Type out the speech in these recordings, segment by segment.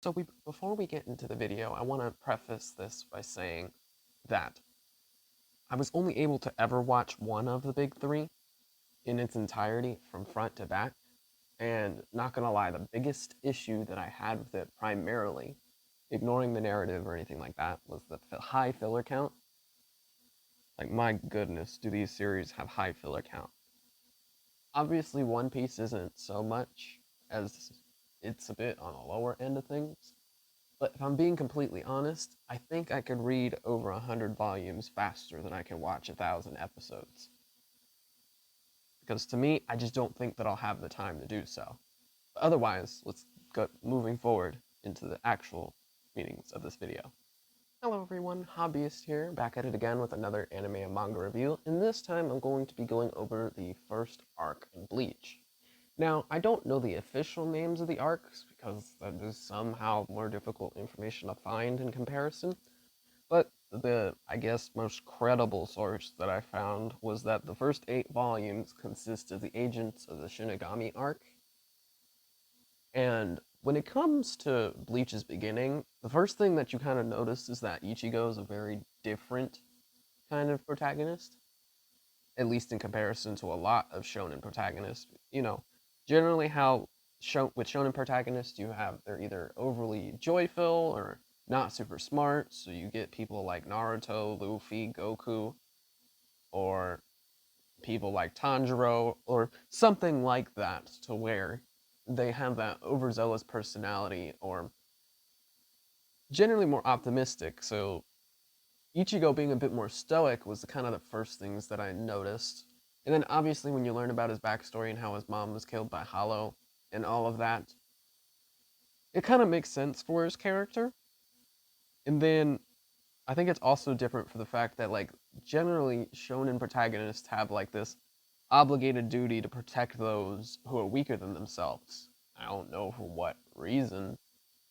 So before we get into the video, I want to preface this by saying that I was only able to ever watch one of the big three in its entirety from front to back. And not gonna lie, the biggest issue that I had with it primarily, ignoring the narrative or anything like that, was the high filler count. Like, my goodness, do these series have high filler count? Obviously, One Piece isn't so much, as it's a bit on the lower end of things. But if I'm being completely honest, I think I could read over 100 volumes faster than I can watch 1,000 episodes. Because to me, I just don't think that I'll have the time to do so. But otherwise, let's go moving forward into the actual meanings of this video. Hello everyone, Hobbyist here, back at it again with another anime and manga review, and this time I'm going to be going over the first arc in Bleach. Now, I don't know the official names of the arcs, because that is somehow more difficult information to find in comparison, but the, I guess, most credible source that I found was that the first 8 volumes consist of the agents of the Shinigami Arc, and when it comes to Bleach's beginning, the first thing that you kind of notice is that Ichigo is a very different kind of protagonist, at least in comparison to a lot of shonen protagonists. Generally how with shonen protagonists you have they're either overly joyful or not super smart, so you get people like Naruto, Luffy, Goku, or people like Tanjiro, or something like that, to where they have that overzealous personality, or generally more optimistic. So Ichigo being a bit more stoic was kind of the first things that I noticed. And then obviously when you learn about his backstory and how his mom was killed by Hollow and all of that, it kind of makes sense for his character. And then I think it's also different for the fact that, like, generally shonen protagonists have like this obligated duty to protect those who are weaker than themselves. I don't know for what reason.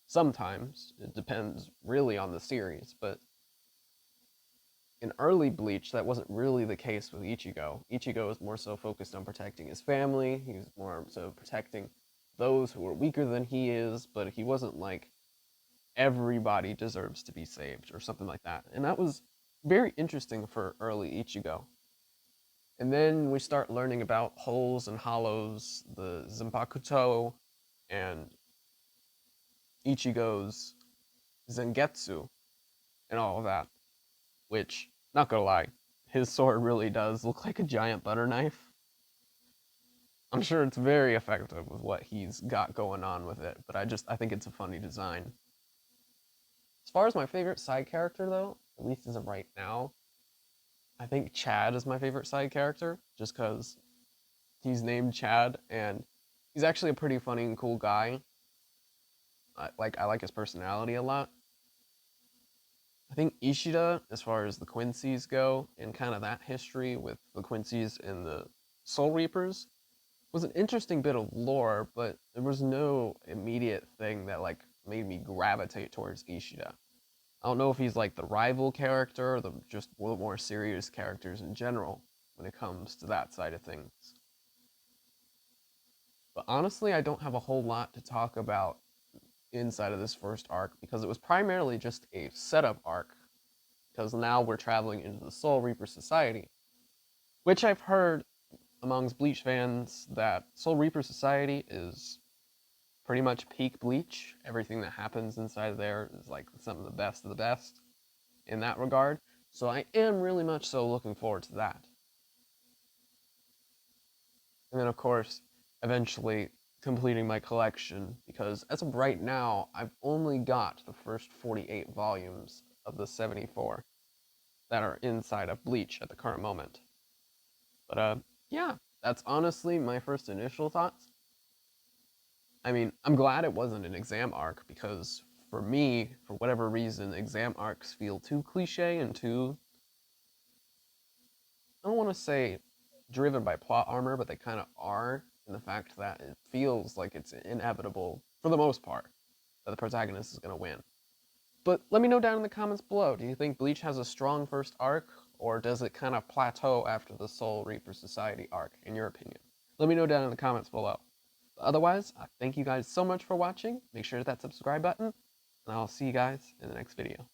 Sometimes it depends really on the series, but in early Bleach, that wasn't really the case with Ichigo. Ichigo was more so focused on protecting his family. He was more so protecting those who were weaker than he is, but he wasn't like everybody deserves to be saved or something like that. And that was very interesting for early Ichigo. And then we start learning about holes and hollows, the Zanpakuto, and Ichigo's Zangetsu, and all of that. Which, not gonna lie, his sword really does look like a giant butter knife. I'm sure it's very effective with what he's got going on with it, but I think it's a funny design. As far as my favorite side character though, at least as of right now, I think Chad is my favorite side character, just because he's named Chad and he's actually a pretty funny and cool guy. I like his personality a lot. I think Ishida, as far as the Quincy's go, and kind of that history with the Quincy's and the Soul Reapers, was an interesting bit of lore, but there was no immediate thing that like made me gravitate towards Ishida. I don't know if he's like the rival character or the just one of the more serious characters in general when it comes to that side of things. But honestly, I don't have a whole lot to talk about inside of this first arc because it was primarily just a setup arc. Because now we're traveling into the Soul Reaper Society, which I've heard amongst Bleach fans that Soul Reaper Society is pretty much peak Bleach. Everything that happens inside there is like some of the best in that regard. So I am really much so looking forward to that. And then, of course, eventually completing my collection, because as of right now, I've only got the first 48 volumes of the 74 that are inside of Bleach at the current moment. But yeah, that's honestly my first initial thoughts. I mean, I'm glad it wasn't an exam arc because for me, for whatever reason, exam arcs feel too cliche and too, I don't want to say driven by plot armor, but they kind of are in the fact that it feels like it's inevitable, for the most part, that the protagonist is going to win. But let me know down in the comments below, do you think Bleach has a strong first arc, or does it kind of plateau after the Soul Reaper Society arc, in your opinion? Let me know down in the comments below. Otherwise, I thank you guys so much for watching. Make sure to hit that subscribe button, and I'll see you guys in the next video.